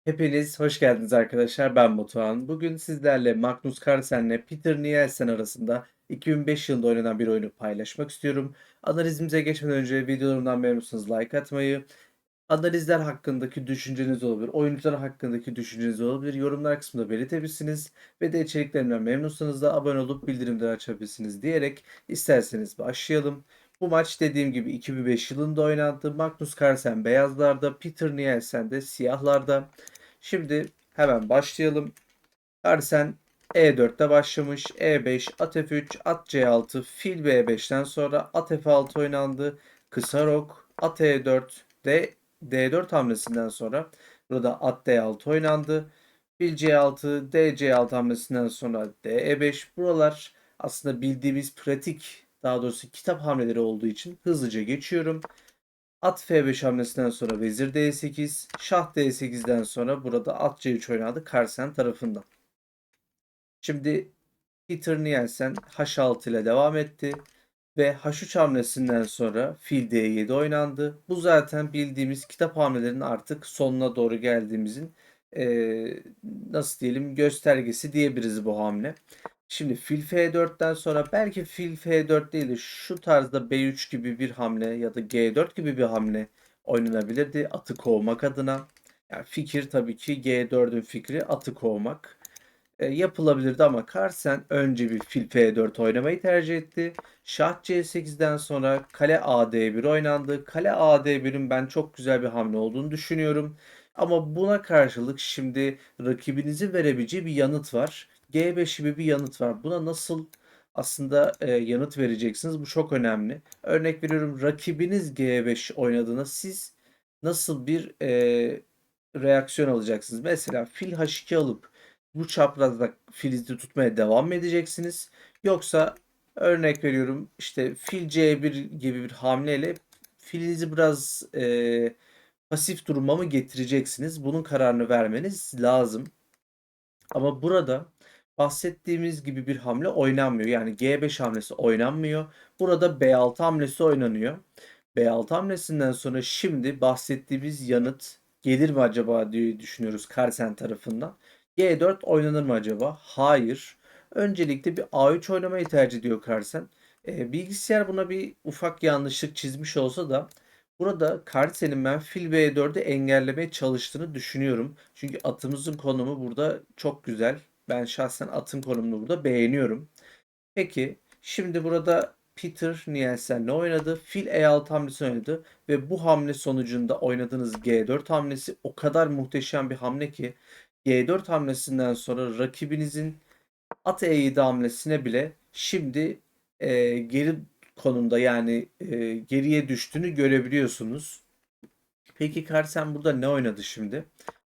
Hepiniz hoş geldiniz arkadaşlar. Ben Batuhan. Bugün sizlerle Magnus Carlsen'le Peter Nielsen arasında 2005 yılında oynanan bir oyunu paylaşmak istiyorum. Analizimize geçmeden önce videolarımdan memnunsanız like atmayı, analizler hakkındaki düşünceniz olabilir, oyuncular hakkındaki düşünceniz olabilir, yorumlar kısmında belirtebilirsiniz ve de içeriklerimden memnunsanız da abone olup bildirimleri açabilirsiniz diyerek isterseniz başlayalım. Bu maç dediğim gibi 2005 yılında oynandı. Magnus Carlsen beyazlarda, Peter Nielsen de siyahlarda. Şimdi hemen başlayalım. Carlsen E4'te başlamış. E5, at F3, at C6, fil B5'ten sonra at F6 oynandı. Kısa rok, at E4, D4 hamlesinden sonra burada at D6 oynandı. Fil C6, D C6 hamlesinden sonra D E5. Buralar aslında bildiğimiz pratik, daha doğrusu kitap hamleleri olduğu için hızlıca geçiyorum. At F5 hamlesinden sonra vezir D8, şah D8'den sonra burada at C3 oynadı Carlsen tarafından. Şimdi Peter Nielsen H6 ile devam etti ve H3 hamlesinden sonra fil D7 oynandı. Bu zaten bildiğimiz kitap hamlelerinin artık sonuna doğru geldiğimizin nasıl diyelim göstergesi diyebiliriz bu hamle. Şimdi fil F4'ten sonra belki fil F4 değil de şu tarzda B3 gibi bir hamle ya da G4 gibi bir hamle oynanabilirdi atı kovmak adına. Yani fikir tabii ki G4'ün fikri atı kovmak. Yapılabilirdi ama Carlsen önce bir fil F4 oynamayı tercih etti. Şah C8'den sonra kale AD1 oynandı. Kale AD1'in ben çok güzel bir hamle olduğunu düşünüyorum. Ama buna karşılık şimdi rakibinizin verebileceği bir yanıt var. G5 gibi bir yanıt var. Buna nasıl aslında yanıt vereceksiniz? Bu çok önemli. Örnek veriyorum, rakibiniz G5 oynadığında siz nasıl bir reaksiyon alacaksınız? Mesela fil H2 alıp bu çaprazda filizi tutmaya devam mı edeceksiniz? Yoksa örnek veriyorum işte fil C1 gibi bir hamleyle filinizi biraz pasif duruma mı getireceksiniz? Bunun kararını vermeniz lazım. Ama burada bahsettiğimiz gibi bir hamle oynanmıyor. Yani G5 hamlesi oynanmıyor. Burada B6 hamlesi oynanıyor. B6 hamlesinden sonra şimdi bahsettiğimiz yanıt gelir mi acaba diye düşünüyoruz Carlsen tarafından. G4 oynanır mı acaba? Hayır. Öncelikle bir A3 oynamayı tercih ediyor Carlsen. Bilgisayar buna bir ufak yanlışlık çizmiş olsa da burada Carlsen'in ben fil B4'ü engellemeye çalıştığını düşünüyorum. Çünkü atımızın konumu burada çok güzel. Ben şahsen atın konumunu burada beğeniyorum. Peki şimdi burada Peter Nielsen ne oynadı? Fil E6 hamlesi oynadı ve bu hamle sonucunda oynadığınız G4 hamlesi o kadar muhteşem bir hamle ki G4 hamlesinden sonra rakibinizin at E7 hamlesine bile şimdi geri konumda, yani geriye düştüğünü görebiliyorsunuz. Peki Carlsen burada ne oynadı şimdi?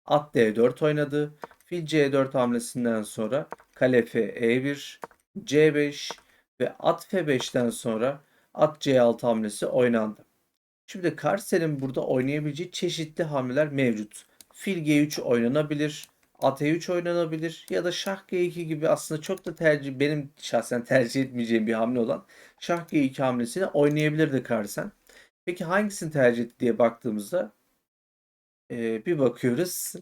At D4 oynadı. Fil C4 hamlesinden sonra kale F E1, C5 ve at F5'ten sonra at C6 hamlesi oynandı. Şimdi Carlsen'in burada oynayabileceği çeşitli hamleler mevcut. Fil G3 oynanabilir, at E3 oynanabilir ya da şah G2 gibi aslında çok da benim şahsen tercih etmeyeceğim bir hamle olan şah G2 hamlesini oynayabilirdi Carlsen. Peki hangisini tercih etti diye baktığımızda bir bakıyoruz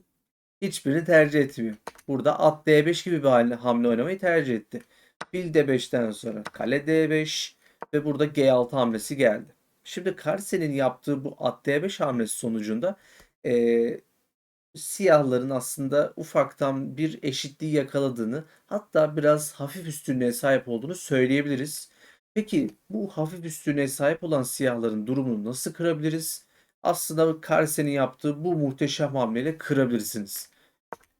hiçbirini tercih etmiyor. Burada at D5 gibi bir hamle oynamayı tercih etti. Fil D5'ten sonra kale D5 ve burada G6 hamlesi geldi. Şimdi Carlsen'in yaptığı bu at D5 hamlesi sonucunda e, siyahların aslında ufaktan bir eşitliği yakaladığını, hatta biraz hafif üstünlüğe sahip olduğunu söyleyebiliriz. Peki bu hafif üstünlüğe sahip olan siyahların durumunu nasıl kırabiliriz? Aslında Carlsen'in yaptığı bu muhteşem hamleyle kırabilirsiniz.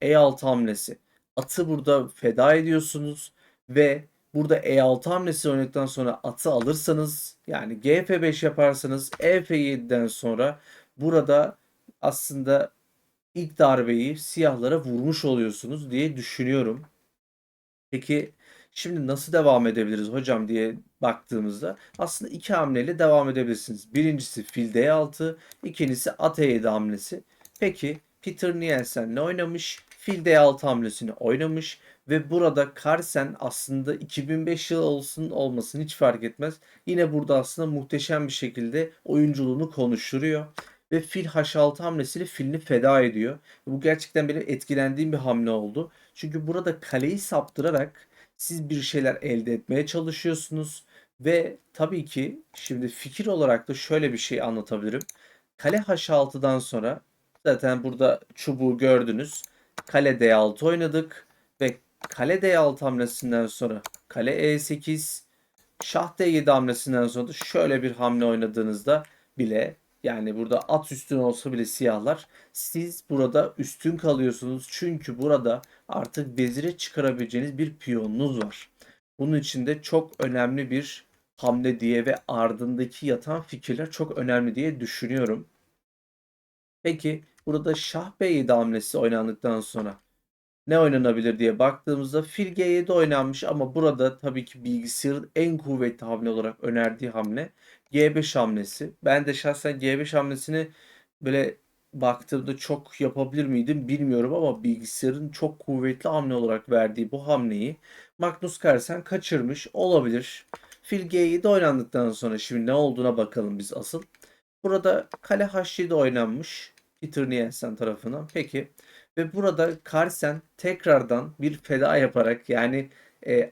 E6 hamlesi. Atı burada feda ediyorsunuz ve burada E6 hamlesi oynadıktan sonra atı alırsanız, yani GF5 yaparsanız EF7'den sonra burada aslında ilk darbeyi siyahlara vurmuş oluyorsunuz diye düşünüyorum. Peki şimdi nasıl devam edebiliriz hocam diye baktığımızda aslında iki hamleyle devam edebilirsiniz. Birincisi fil D6, ikincisi at E7 hamlesi. Peki Peter Nielsen ne oynamış? Fil D6 hamlesini oynamış ve burada Carlsen aslında 2005 yılı olsun olmasın hiç fark etmez. Yine burada aslında muhteşem bir şekilde oyunculuğunu konuşturuyor. ve fil H6 hamlesiyle filini feda ediyor. Bu gerçekten benim etkilendiğim bir hamle oldu. Çünkü burada kaleyi saptırarak siz bir şeyler elde etmeye çalışıyorsunuz ve tabii ki şimdi fikir olarak da şöyle bir şey anlatabilirim. Kale H6'dan sonra zaten burada çubuğu gördünüz. Kale D6 oynadık ve kale D6 hamlesinden sonra kale E8, şah D7 hamlesinden sonra da şöyle bir hamle oynadığınızda bile, yani burada at üstün olsa bile siyahlar, siz burada üstün kalıyorsunuz. Çünkü burada artık vezire çıkarabileceğiniz bir piyonunuz var. Bunun için de çok önemli bir hamle diye ve ardındaki yatan fikirler çok önemli diye düşünüyorum. Peki burada şah B7 hamlesi oynandıktan sonra ne oynanabilir diye baktığımızda fil G7 oynanmış ama burada tabii ki bilgisayarın en kuvvetli hamle olarak önerdiği hamle G5 hamlesi. Ben de şahsen G5 hamlesini böyle baktığımda çok yapabilir miydim bilmiyorum ama bilgisayarın çok kuvvetli hamle olarak verdiği bu hamleyi Magnus Carlsen kaçırmış olabilir. Fil G7 oynandıktan sonra şimdi ne olduğuna bakalım biz asıl. Burada kale H7 oynanmış Peter Nielsen tarafından. Peki ve burada Carlsen tekrardan bir feda yaparak, yani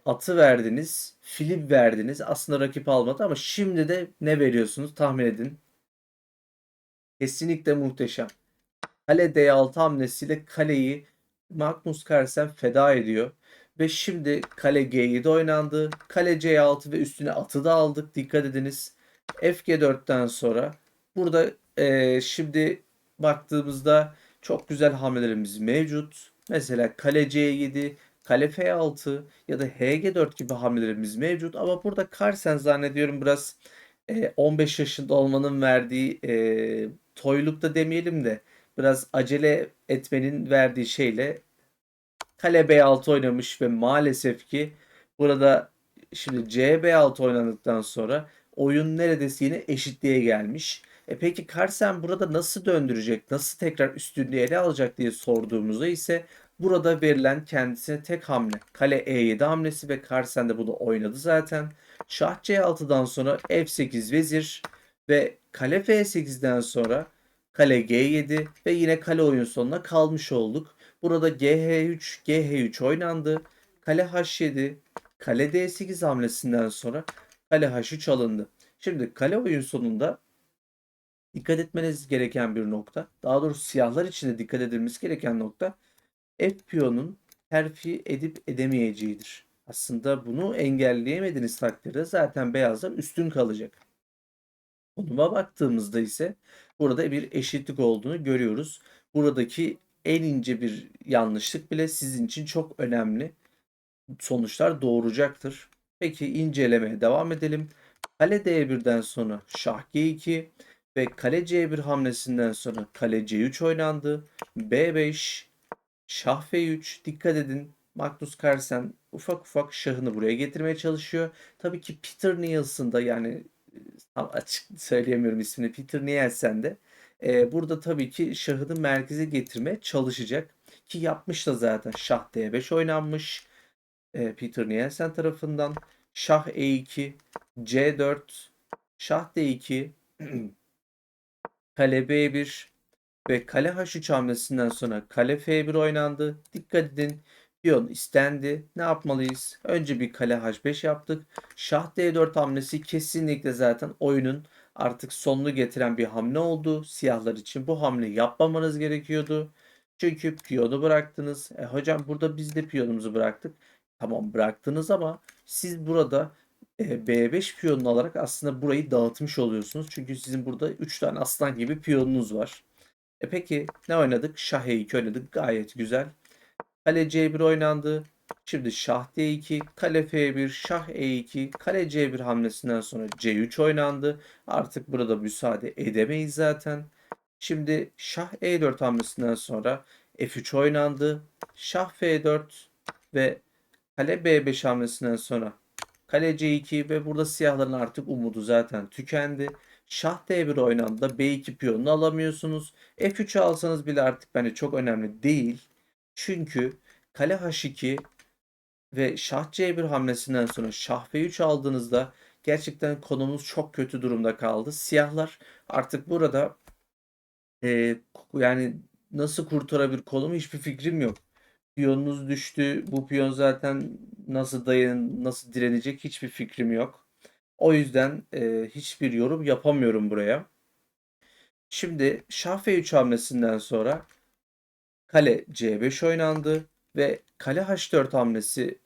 atı verdiniz, fili verdiniz. Aslında rakip almadı ama şimdi de ne veriyorsunuz tahmin edin. Kesinlikle muhteşem. Kale D6 hamlesiyle kaleyi Magnus Carlsen feda ediyor. Ve şimdi kale G7 oynandı. Kale C6 ve üstüne atı da aldık. Dikkat ediniz. Fg4'ten sonra burada şimdi baktığımızda çok güzel hamlelerimiz mevcut. Mesela kale C7, kale F6 ya da Hg4 gibi hamlelerimiz mevcut. Ama burada Carlsen zannediyorum biraz 15 yaşında olmanın verdiği toylukta demeyelim de biraz acele etmenin verdiği şeyle kale B6 oynamış ve maalesef ki burada şimdi C B6 oynandıktan sonra oyun neredeyse yine eşitliğe gelmiş. Peki Carlsen burada nasıl döndürecek, nasıl tekrar üstünlüğü ele alacak diye sorduğumuzda ise burada verilen kendisine tek hamle. Kale E7 hamlesi ve Carlsen de bunu oynadı zaten. Şah C6'dan sonra F8 vezir ve kale F8'den sonra kale G7 ve yine kale oyun sonuna kalmış olduk. Burada GH3, GH3 oynandı. Kale H7, kale D8 hamlesinden sonra kale H3 alındı. Şimdi kale oyun sonunda dikkat etmeniz gereken bir nokta, daha doğrusu siyahlar için de dikkat edilmesi gereken nokta, F piyonun terfi edip edemeyeceğidir. Aslında bunu engelleyemediğiniz takdirde zaten beyazlar üstün kalacak. Konuma baktığımızda ise burada bir eşitlik olduğunu görüyoruz. Buradaki en ince bir yanlışlık bile sizin için çok önemli sonuçlar doğuracaktır. Peki incelemeye devam edelim. Kale D1'den sonra şah G2 ve kale C1 hamlesinden sonra kale C3 oynandı. B5, şah F3. Dikkat edin. Magnus Carlsen ufak ufak şahını buraya getirmeye çalışıyor. Tabii ki Peter Nielsen da, yani tam açık söyleyemiyorum ismini, Peter Nielsen de burada tabii ki şahını merkeze getirmeye çalışacak. Ki yapmış da zaten. Şah D5 oynanmış. Peter Nielsen tarafından. Şah E2, C4, Şah D2, kale B1 ve kale H3 hamlesinden sonra kale F1 oynandı. Dikkat edin. Piyon istendi. Ne yapmalıyız? Önce bir kale H5 yaptık. Şah D4 hamlesi kesinlikle zaten oyunun artık sonunu getiren bir hamle oldu. Siyahlar için bu hamleyi yapmamanız gerekiyordu. Çünkü piyonu bıraktınız. Hocam burada biz de piyonumuzu bıraktık. Tamam bıraktınız ama siz burada B5 piyonunu alarak aslında burayı dağıtmış oluyorsunuz. Çünkü sizin burada 3 tane aslan gibi piyonunuz var. Peki ne oynadık? Şah E2 oynadık. Gayet güzel. Kale C1 oynandı. Şimdi şah D2, kale F1, şah E2, kale C1 hamlesinden sonra C3 oynandı. Artık burada müsaade edemeyiz zaten. Şimdi şah E4 hamlesinden sonra F3 oynandı. Şah F4 ve kale B5 hamlesinden sonra kale C2 ve burada siyahların artık umudu zaten tükendi. Şah D1 oynandığında B2 piyonunu alamıyorsunuz. F3'ü alsanız bile artık bence çok önemli değil. Çünkü kale H2 ve şah C1 hamlesinden sonra şah F3 aldığınızda gerçekten konumuz çok kötü durumda kaldı. Siyahlar artık burada Yani nasıl kurtarabilir kolumu hiçbir fikrim yok. Piyonunuz düştü. Bu piyon zaten nasıl direnecek hiçbir fikrim yok. O yüzden, hiçbir yorum yapamıyorum buraya. Şimdi şah F3 hamlesinden sonra kale C5 oynandı ve kale H4 hamlesi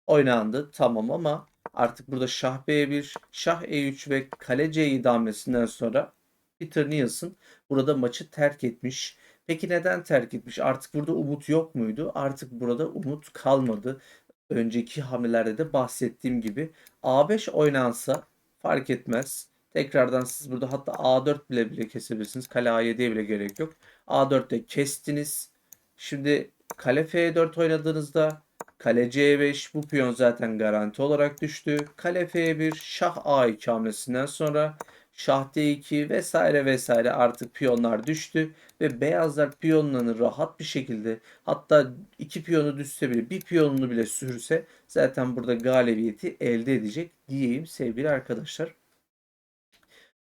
oynandı. Tamam ama artık burada şah B1, şah E3 ve kale C7 hamlesinden sonra Peter Nielsen burada maçı terk etmiş. Peki neden terk etmiş? Artık burada umut yok muydu? Artık burada umut kalmadı. Önceki hamlelerde de bahsettiğim gibi A5 oynansa fark etmez. Tekrardan siz burada hatta A4 bile kesebilirsiniz. Kale A7'ye bile gerek yok. A4'te kestiniz. Şimdi kale F4 oynadığınızda kale C5 bu piyon zaten garanti olarak düştü. Kale F1 şah A2 hamlesinden sonra şah D2 vesaire vesaire artık piyonlar düştü ve beyazlar piyonlarını rahat bir şekilde hatta iki piyonu düşse bile bir piyonunu bile sürse zaten burada galibiyeti elde edecek diyeyim sevgili arkadaşlar.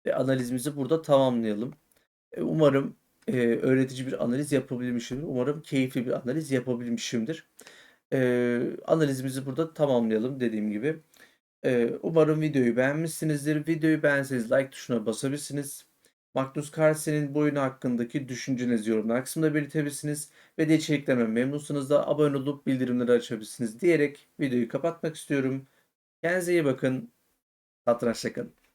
Ve analizimizi burada tamamlayalım. Umarım öğretici bir analiz yapabilmişimdir. Umarım keyifli bir analiz yapabilmişimdir. Analizimizi burada tamamlayalım dediğim gibi. Umarım videoyu beğenmişsinizdir. Videoyu beğenseniz like tuşuna basabilirsiniz. Magnus Carlsen'in bu oyunu hakkındaki düşüncenizi yorumlar kısmında belirtebilirsiniz. Ve de içeriklerime memnunsanız da abone olup bildirimleri açabilirsiniz diyerek videoyu kapatmak istiyorum. Kendinize iyi bakın. Satrançta kalın.